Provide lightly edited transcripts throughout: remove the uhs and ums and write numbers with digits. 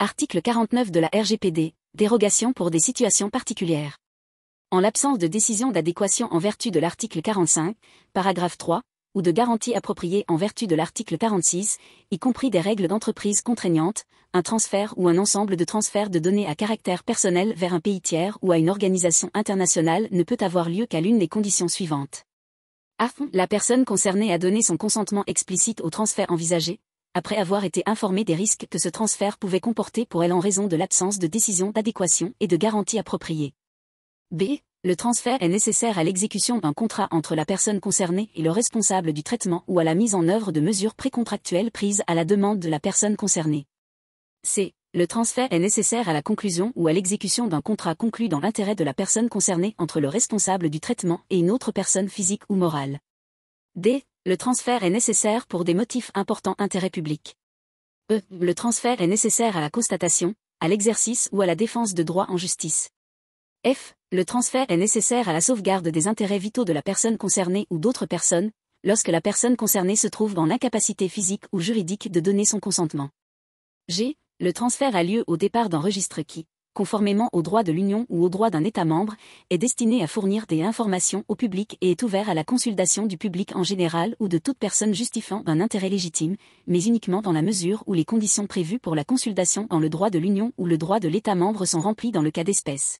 Article 49 de la RGPD, dérogation pour des situations particulières. En l'absence de décision d'adéquation en vertu de l'article 45, paragraphe 3, ou de garantie appropriée en vertu de l'article 46, y compris des règles d'entreprise contraignantes, un transfert ou un ensemble de transferts de données à caractère personnel vers un pays tiers ou à une organisation internationale ne peut avoir lieu qu'à l'une des conditions suivantes. A. La personne concernée a donné son consentement explicite au transfert envisagé, après avoir été informée des risques que ce transfert pouvait comporter pour elle en raison de l'absence de décision d'adéquation et de garantie appropriée. B. Le transfert est nécessaire à l'exécution d'un contrat entre la personne concernée et le responsable du traitement ou à la mise en œuvre de mesures précontractuelles prises à la demande de la personne concernée. C. Le transfert est nécessaire à la conclusion ou à l'exécution d'un contrat conclu dans l'intérêt de la personne concernée entre le responsable du traitement et une autre personne physique ou morale. D. Le transfert est nécessaire pour des motifs importants d'intérêt public. E. Le transfert est nécessaire à la constatation, à l'exercice ou à la défense de droits en justice. F. Le transfert est nécessaire à la sauvegarde des intérêts vitaux de la personne concernée ou d'autres personnes, lorsque la personne concernée se trouve dans l'incapacité physique ou juridique de donner son consentement. G. Le transfert a lieu au départ d'un registre qui, conformément aux droits de l'Union ou aux droits d'un État membre, est destiné à fournir des informations au public et est ouvert à la consultation du public en général ou de toute personne justifiant d'un intérêt légitime, mais uniquement dans la mesure où les conditions prévues pour la consultation dans le droit de l'Union ou le droit de l'État membre sont remplies dans le cas d'espèce.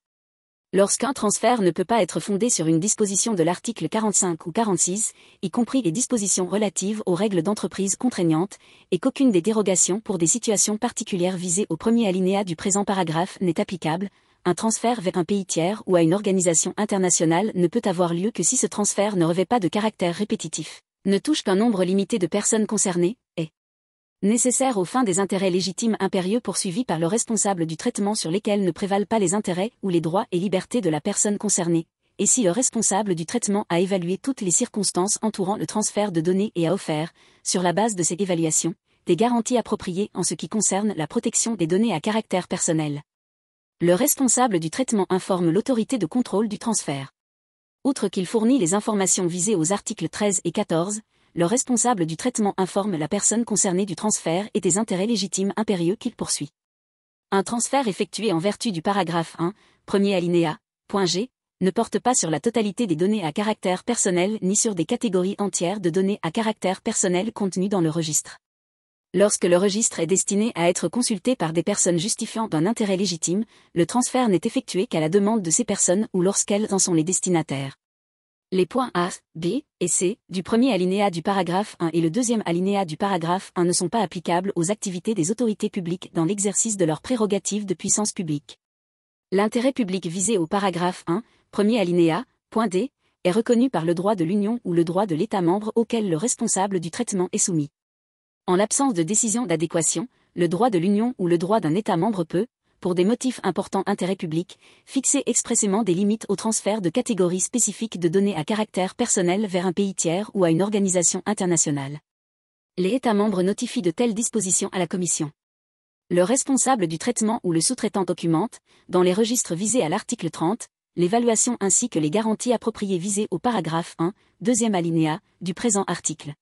Lorsqu'un transfert ne peut pas être fondé sur une disposition de l'article 45 ou 46, y compris les dispositions relatives aux règles d'entreprise contraignantes, et qu'aucune des dérogations pour des situations particulières visées au premier alinéa du présent paragraphe n'est applicable, un transfert vers un pays tiers ou à une organisation internationale ne peut avoir lieu que si ce transfert ne revêt pas de caractère répétitif, ne touche qu'un nombre limité de personnes concernées, est nécessaire aux fins des intérêts légitimes impérieux poursuivis par le responsable du traitement sur lesquels ne prévalent pas les intérêts ou les droits et libertés de la personne concernée, et si le responsable du traitement a évalué toutes les circonstances entourant le transfert de données et a offert, sur la base de cette évaluation, des garanties appropriées en ce qui concerne la protection des données à caractère personnel. Le responsable du traitement informe l'autorité de contrôle du transfert. Outre qu'il fournit les informations visées aux articles 13 et 14, le responsable du traitement informe la personne concernée du transfert et des intérêts légitimes impérieux qu'il poursuit. Un transfert effectué en vertu du paragraphe 1, premier alinéa, point G, ne porte pas sur la totalité des données à caractère personnel ni sur des catégories entières de données à caractère personnel contenues dans le registre. Lorsque le registre est destiné à être consulté par des personnes justifiant d'un intérêt légitime, le transfert n'est effectué qu'à la demande de ces personnes ou lorsqu'elles en sont les destinataires. Les points A, B et C du premier alinéa du paragraphe 1 et le deuxième alinéa du paragraphe 1 ne sont pas applicables aux activités des autorités publiques dans l'exercice de leurs prérogatives de puissance publique. L'intérêt public visé au paragraphe 1, premier alinéa, point D, est reconnu par le droit de l'Union ou le droit de l'État membre auquel le responsable du traitement est soumis. En l'absence de décision d'adéquation, le droit de l'Union ou le droit d'un État membre peut, pour des motifs importants d'intérêt public, fixer expressément des limites au transfert de catégories spécifiques de données à caractère personnel vers un pays tiers ou à une organisation internationale. Les États membres notifient de telles dispositions à la Commission. Le responsable du traitement ou le sous-traitant documente, dans les registres visés à l'article 30, l'évaluation ainsi que les garanties appropriées visées au paragraphe 1, deuxième alinéa, du présent article.